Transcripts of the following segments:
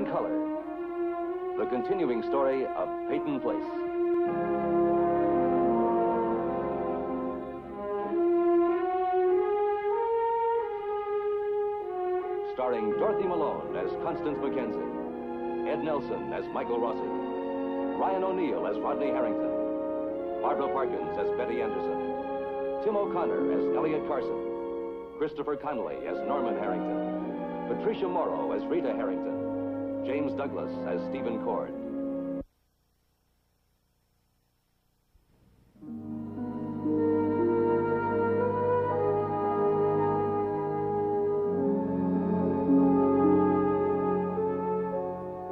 in color. The continuing story of Peyton Place. Starring Dorothy Malone as Constance Mackenzie, Ed Nelson as Michael Rossi, Ryan O'Neal as Rodney Harrington, Barbara Parkins as Betty Anderson, Tim O'Connor as Elliot Carson, Christopher Connolly as Norman Harrington, Patricia Morrow as Rita Harrington, James Douglas as Stephen Cord.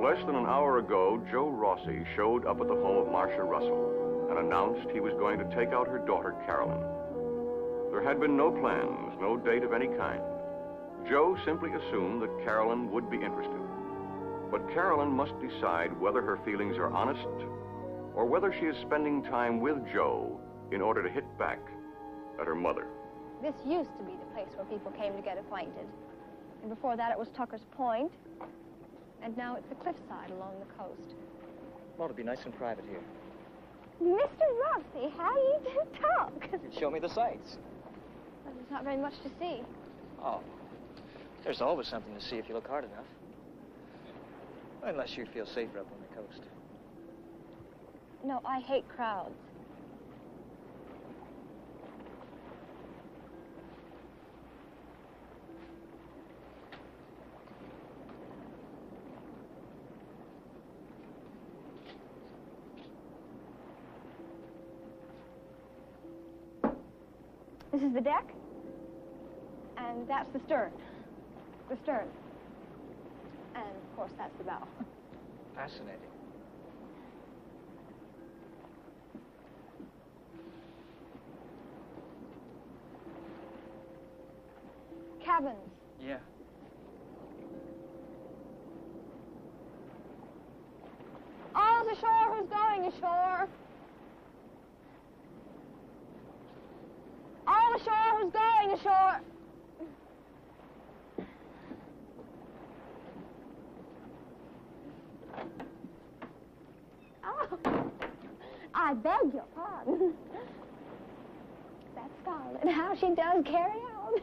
Less than an hour ago, Joe Rossi showed up at the home of Marcia Russell and announced he was going to take out her daughter, Carolyn. There had been no plans, no date of any kind. Joe simply assumed that Carolyn would be interested. But Carolyn must decide whether her feelings are honest or whether she is spending time with Joe in order to hit back at her mother. This used to be the place where people came to get acquainted. And before that, it was Tucker's Point. And now it's the cliffside along the coast. Well, it'll be nice and private here. Mr. Rossi, how you do talk? Show me the sights. Well, there's not very much to see. Oh, there's always something to see if you look hard enough. Unless you feel safer up on the coast. No, I hate crowds. This is the deck, and that's the stern. The stern. And, of course, that's the bow. Fascinating. Cabins. Yeah. All's ashore who's going ashore. All ashore who's going ashore. Oh, I beg your pardon. That's Scarlet. How she does carry on.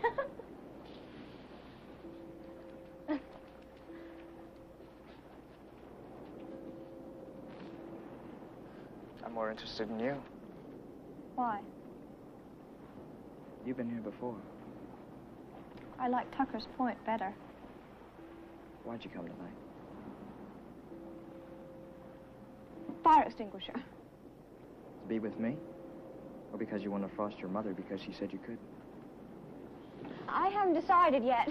I'm more interested in you. Why? You've been here before. I like Tucker's Point better. Why'd you come tonight? Fire extinguisher. To be with me? Or because you want to frost your mother because she said you could? I haven't decided yet.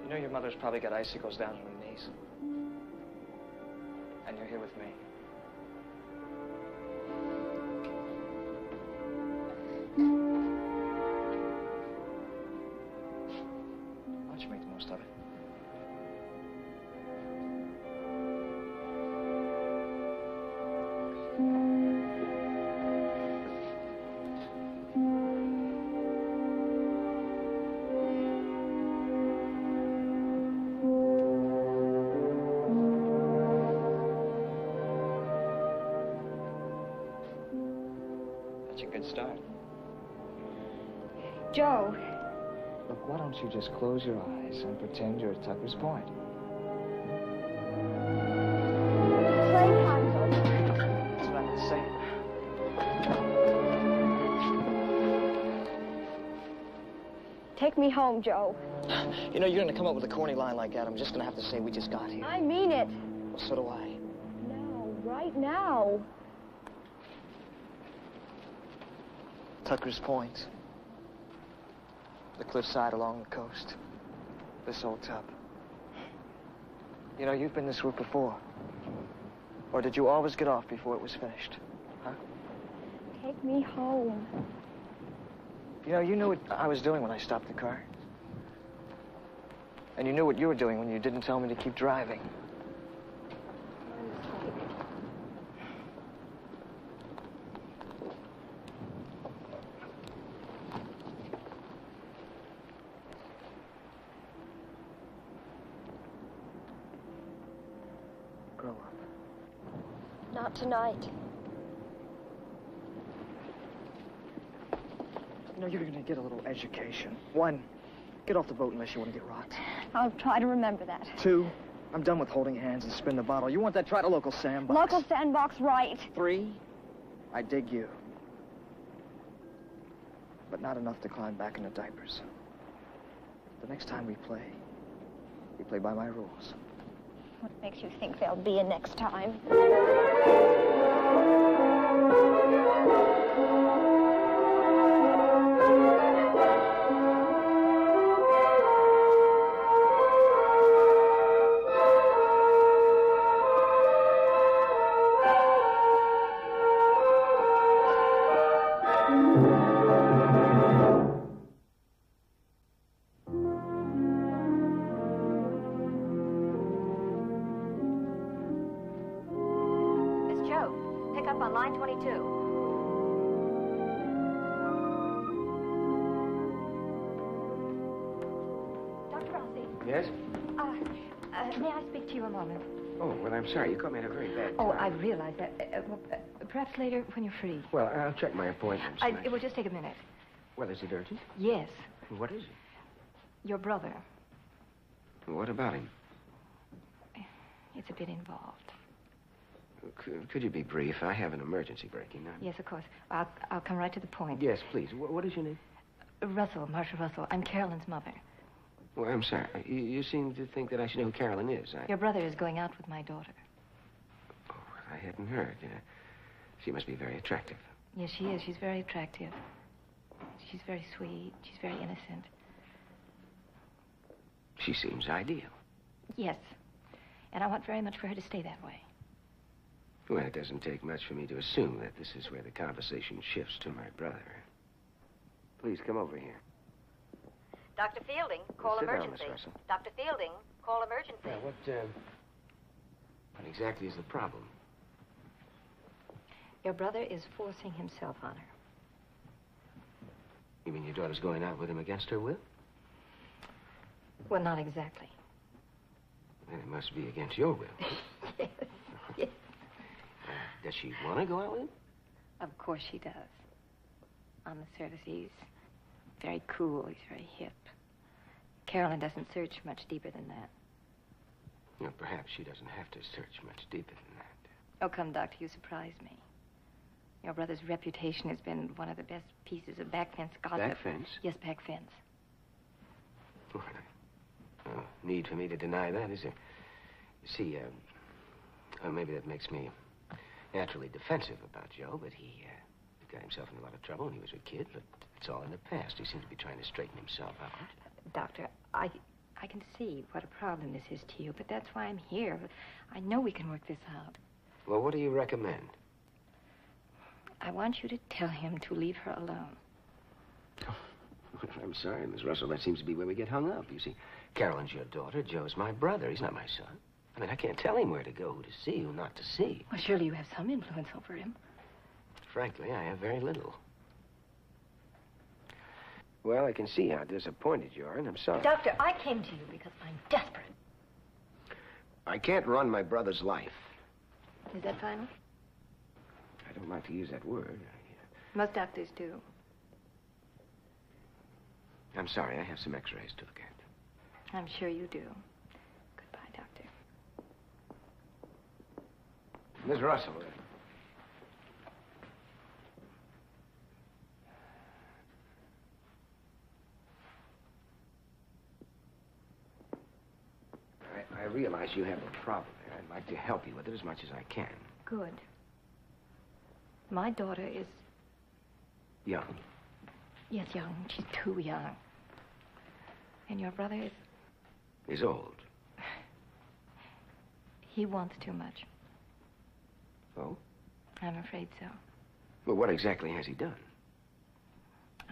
You know your mother's probably got icicles down on her knees. And you're here with me. Why don't you make the most of it? That's a good start. Joe. Look, why don't you just close your eyes and pretend you're at Tucker's Point? Playtime's over. That's what I've been saying. Take me home, Joe. You know, you're going to come up with a corny line like that. I'm just going to have to say we just got here. I mean it. Well, so do I. Now, right now. Tucker's Point. The cliffside along the coast. This old tub. You know, you've been this route before. Or did you always get off before it was finished? Huh? Take me home. You know, you knew what I was doing when I stopped the car. And you knew what you were doing when you didn't tell me to keep driving. Grow up. Not tonight. You know, you're gonna get a little education. 1, get off the boat unless you want to get rocked. I'll try to remember that. 2, I'm done with holding hands and spin the bottle. You want that? Try the local sandbox. Local sandbox, right. 3, I dig you. But not enough to climb back into diapers. The next time we play by my rules. What makes you think there'll be a next time? On line 22. Dr. Rossi? Yes? May I speak to you a moment? Oh, well, I'm sorry. You caught me at a very bad time. Oh, I realize that. Perhaps later when you're free. Well, I'll check my appointments. It will just take a minute. Well, is it urgent? Yes. What is it? Your brother. What about him? It's a bit involved. Could you be brief? I have an emergency breaking now. Yes, of course. I'll come right to the point. Yes, please. What is your name? Russell, Marcia Russell. I'm Carolyn's mother. Well, I'm sorry. You seem to think that I should know who Carolyn is. Your brother is going out with my daughter. Oh, I hadn't heard. She must be very attractive. Yes, she is. She's very attractive. She's very sweet. She's very innocent. She seems ideal. Yes. And I want very much for her to stay that way. Well, it doesn't take much for me to assume that this is where the conversation shifts to my brother. Please come over here. Dr. Fielding, call Sit down, emergency. Miss Russell. Dr. Fielding, call emergency. Now, what exactly is the problem? Your brother is forcing himself on her. You mean your daughter's going out with him against her will? Well, not exactly. Then it must be against your will. Yes, yes. Does she want to go out with him? Of course she does. On the surface, he's very cool. He's very hip. Carolyn doesn't search much deeper than that. Well, perhaps she doesn't have to search much deeper than that. Oh, come, Doctor, you surprise me. Your brother's reputation has been one of the best pieces of back fence gossip. Back fence? Yes, back fence. Well, no need for me to deny that, is there? You see, maybe that makes me naturally defensive about Joe, but he got himself in a lot of trouble when he was a kid, but it's all in the past. He seems to be trying to straighten himself out. Doctor, I can see what a problem this is to you, but that's why I'm here. I know we can work this out. Well, what do you recommend? I want you to tell him to leave her alone. I'm sorry, Miss Russell. That seems to be where we get hung up. You see, Carolyn's your daughter. Joe's my brother. He's not my son. I mean, I can't tell him where to go, who to see, who not to see. Well, surely you have some influence over him. Frankly, I have very little. Well, I can see how disappointed you are, and I'm sorry. Doctor, I came to you because I'm desperate. I can't run my brother's life. Is that final? I don't like to use that word. Most doctors do. I'm sorry, I have some x-rays to look at. I'm sure you do. Goodbye, Doctor. Miss Russell. I realize you have a problem there. I'd like to help you with it as much as I can. Good. My daughter is... Young. Yes, young. She's too young. And your brother is... He's old. He wants too much. Oh? I'm afraid so. Well, what exactly has he done?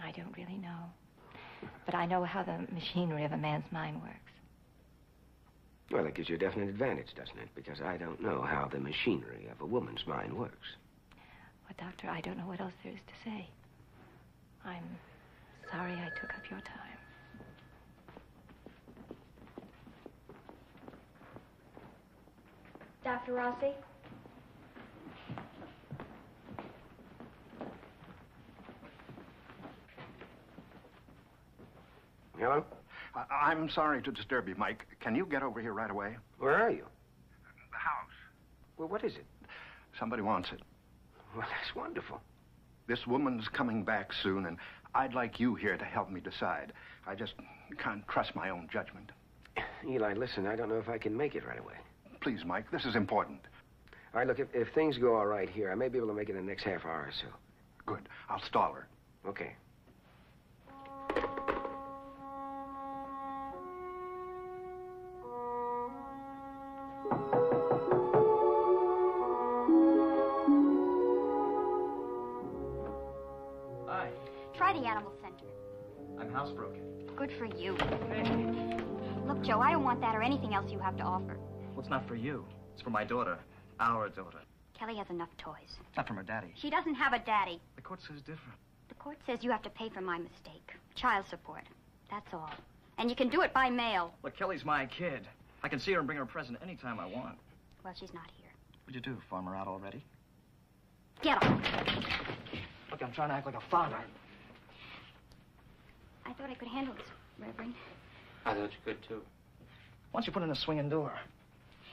I don't really know. But I know how the machinery of a man's mind works. Well, that gives you a definite advantage, doesn't it? Because I don't know how the machinery of a woman's mind works. Well, Doctor, I don't know what else there is to say. I'm sorry I took up your time. Dr. Rossi? Hello? I'm sorry to disturb you, Mike. Can you get over here right away? Where are you? The house. Well, what is it? Somebody wants it. Well, that's wonderful. This woman's coming back soon, and I'd like you here to help me decide. I just can't trust my own judgment. Eli, listen, I don't know if I can make it right away. Please, Mike, this is important. All right, look, if things go all right here, I may be able to make it in the next half hour or so. Good. I'll stall her. Okay. Hi. Try the animal center. I'm housebroken. Good for you. Look, Joe, I don't want that or anything else you have to offer. Well, it's not for you. It's for my daughter. Our daughter. Kelly has enough toys. It's not from her daddy. She doesn't have a daddy. The court says different. The court says you have to pay for my mistake. Child support. That's all. And you can do it by mail. Look, Kelly's my kid. I can see her and bring her a present anytime I want. Well, she's not here. What'd you do, farm her out already? Get up. Look, I'm trying to act like a father. I thought I could handle this, Reverend. I thought you could, too. Why don't you put in a swinging door?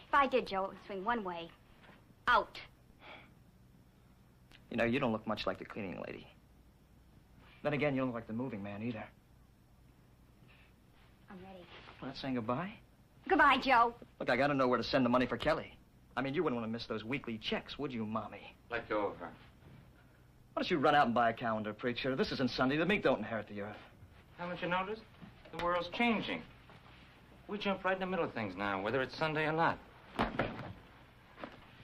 If I did, Joe, it would swing one way. Out. You know, you don't look much like the cleaning lady. Then again, you don't look like the moving man either. I'm ready. Well, that's saying goodbye? Goodbye, Joe. Look, I gotta know where to send the money for Kelly. I mean, you wouldn't want to miss those weekly checks, would you, Mommy? Let go of her. Why don't you run out and buy a calendar, preacher? This isn't Sunday. The meek don't inherit the earth. Haven't you noticed? The world's changing. We jump right in the middle of things now, whether it's Sunday or not.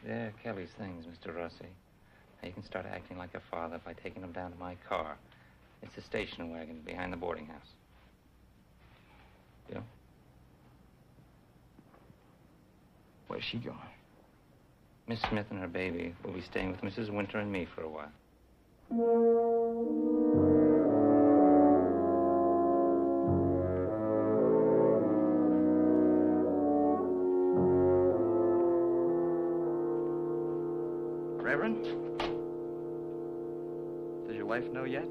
They're Kelly's things, Mr. Rossi. Now, you can start acting like a father by taking them down to my car. It's the station wagon behind the boarding house. Bill? Where's she going? Miss Smith and her baby will be staying with Mrs. Winter and me for a while. Reverend? Does your wife know yet?